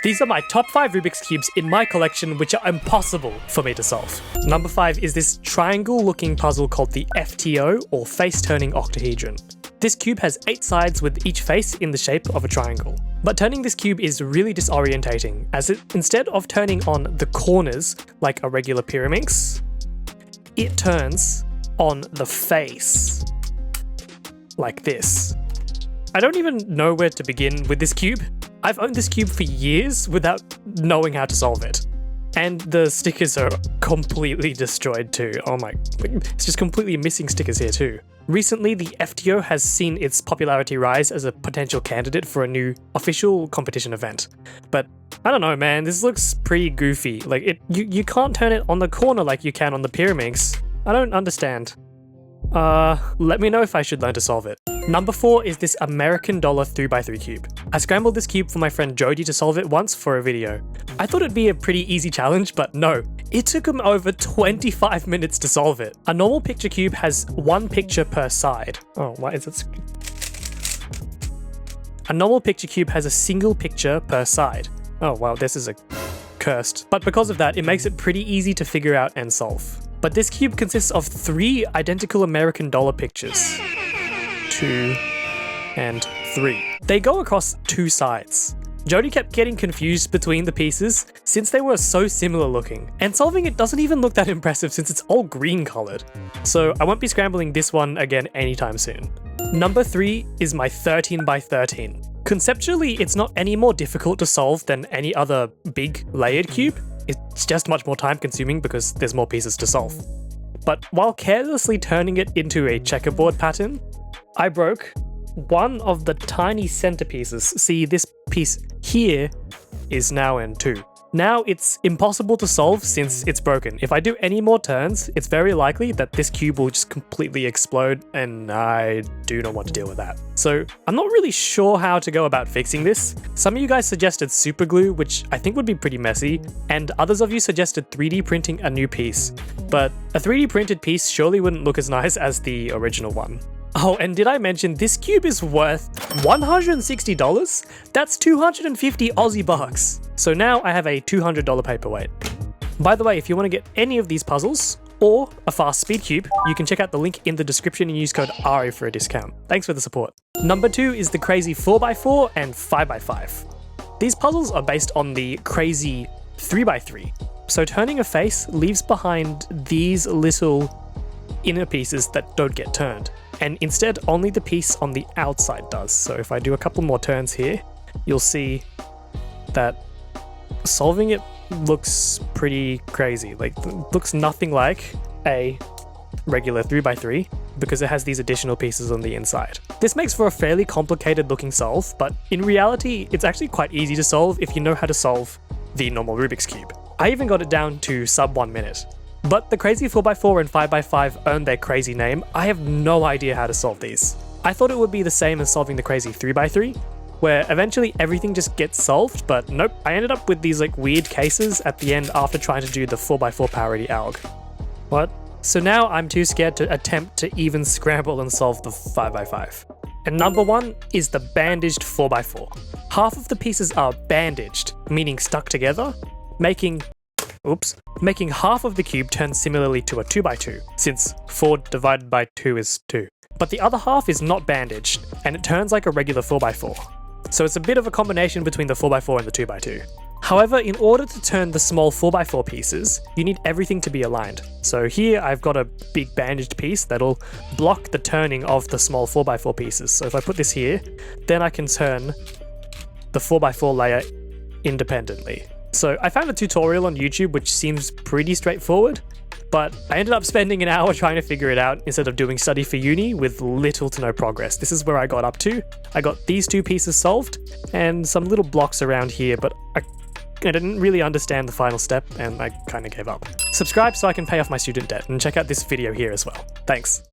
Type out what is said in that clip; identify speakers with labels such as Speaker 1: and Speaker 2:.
Speaker 1: These are my top 5 Rubik's Cubes in my collection which are impossible for me to solve. Number 5 is this triangle looking puzzle called the FTO, or face turning octahedron. This cube has 8 sides with each face in the shape of a triangle. But turning this cube is really disorientating, as instead of turning on the corners like a regular Pyraminx, it turns on the face, like this. I don't even know where to begin with this cube. I've owned this cube for years without knowing how to solve it. And the stickers are completely destroyed too. Oh my, it's just completely missing stickers here too. Recently, the FTO has seen its popularity rise as a potential candidate for a new official competition event. But I don't know, man, this looks pretty goofy. Like, you can't turn it on the corner like you can on the Pyraminx. I don't understand. Let me know if I should learn to solve it. Number 4 is this American dollar 3x3 cube. I scrambled this cube for my friend Jody to solve it once for a video. I thought it'd be a pretty easy challenge, but no. It took him over 25 minutes to solve it. A normal picture cube has 1 picture per side. Oh, why is it? A normal picture cube has a single picture per side. Oh wow, this is cursed. But because of that, it makes it pretty easy to figure out and solve. But this cube consists of 3 identical American dollar pictures. 2 and 3. They go across 2 sides. Jody kept getting confused between the pieces since they were so similar looking, and solving it doesn't even look that impressive since it's all green colored. So I won't be scrambling this one again anytime soon. Number 3 is my 13x13. Conceptually, it's not any more difficult to solve than any other big layered cube. It's just much more time consuming because there's more pieces to solve. But while carelessly turning it into a checkerboard pattern, I broke one of the tiny centerpieces. See, this piece here is now in 2. Now it's impossible to solve since it's broken. If I do any more turns, it's very likely that this cube will just completely explode, and I do not want to deal with that. So I'm not really sure how to go about fixing this. Some of you guys suggested super glue, which I think would be pretty messy, and others of you suggested 3D printing a new piece. But a 3D printed piece surely wouldn't look as nice as the original one. Oh, and did I mention this cube is worth $160? That's 250 Aussie bucks. So now I have a $200 paperweight. By the way, if you want to get any of these puzzles or a fast speed cube, you can check out the link in the description and use code ARI for a discount. Thanks for the support. Number 2 is the crazy 4x4 and 5x5. These puzzles are based on the crazy 3x3. So turning a face leaves behind these little inner pieces that don't get turned. And instead, only the piece on the outside does. So if I do a couple more turns here, you'll see that solving it looks pretty crazy. Like, looks nothing like a regular 3x3 because it has these additional pieces on the inside. This makes for a fairly complicated looking solve, but in reality, it's actually quite easy to solve if you know how to solve the normal Rubik's Cube. I even got it down to sub 1 minute. But the crazy 4x4 and 5x5 earned their crazy name. I have no idea how to solve these. I thought it would be the same as solving the crazy 3x3, where eventually everything just gets solved, but nope, I ended up with these like weird cases at the end after trying to do the 4x4 parody alg. What? So now I'm too scared to attempt to even scramble and solve the 5x5. And number 1 is the bandaged 4x4. Half of the pieces are bandaged, meaning stuck together, making half of the cube turn similarly to a 2x2, since 4 divided by 2 is 2. But the other half is not bandaged, and it turns like a regular 4x4. So it's a bit of a combination between the 4x4 and the 2x2. However, in order to turn the small 4x4 pieces, you need everything to be aligned. So here I've got a big bandaged piece that'll block the turning of the small 4x4 pieces. So if I put this here, then I can turn the 4x4 layer independently. So I found a tutorial on YouTube which seems pretty straightforward, but I ended up spending an hour trying to figure it out instead of doing study for uni with little to no progress. This is where I got up to. I got these 2 pieces solved and some little blocks around here, but I didn't really understand the final step and I kind of gave up. Subscribe so I can pay off my student debt and check out this video here as well. Thanks.